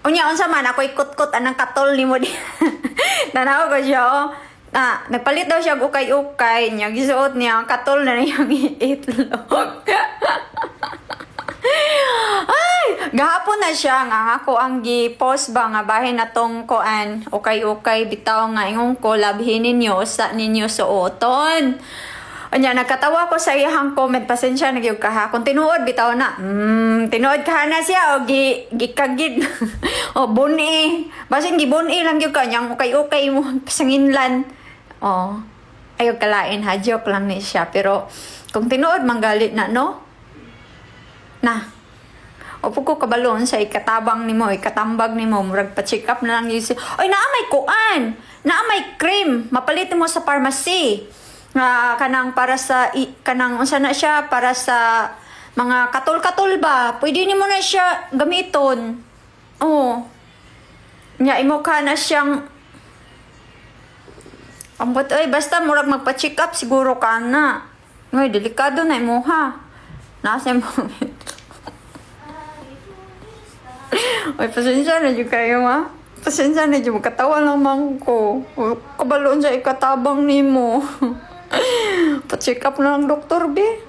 Unya, unsa man, ako ikot-kot anang katol ni mo di. Tanaw ko siya, oh. Nagpalit daw siya og ukay-ukay niya. Gisuot niya, katol na niyang itlog. Ay, gahapon na siya nga ako ang gi-post ba nga bahin na tong koan. Ukay-ukay bitaw nga ingon ko labhin ninyo sa ninyo suoton. Anya, nagkatawa ko sa iyang comment, pasensya na gyud ka ha. Kung tinuod bitaw na, tinuod ka na siya o gikagid. O buni. Basin gibuni lang gyud ka nyang ukay-ukay mo pasanginlan. O, ayaw kalain ha, joke lang ni siya. Pero kung tinuod manggalit na, no? Na. Opo ko kabalon sa ikatabang nimo, ikatambag nimo, murag pa-check up na lang yun. Oy, naamay kuan. Naamay cream. Mapalit mo sa pharmacy. Nga kanang para sa kanang unsa na siya para sa mga katol-katol ba. Pwede nimo na siya gamiton. Oh. Nya imo ka na siyang ambot oy basta murag magpa-check up siguro ka na. Ngoy delikado na imo ha. Nasa mo. Oy pasensya na jud kayo ha. Pasensya na jud katawa lang man ko. Kabalon sa ikatabang nimo. Pa-check up na lang doktor be.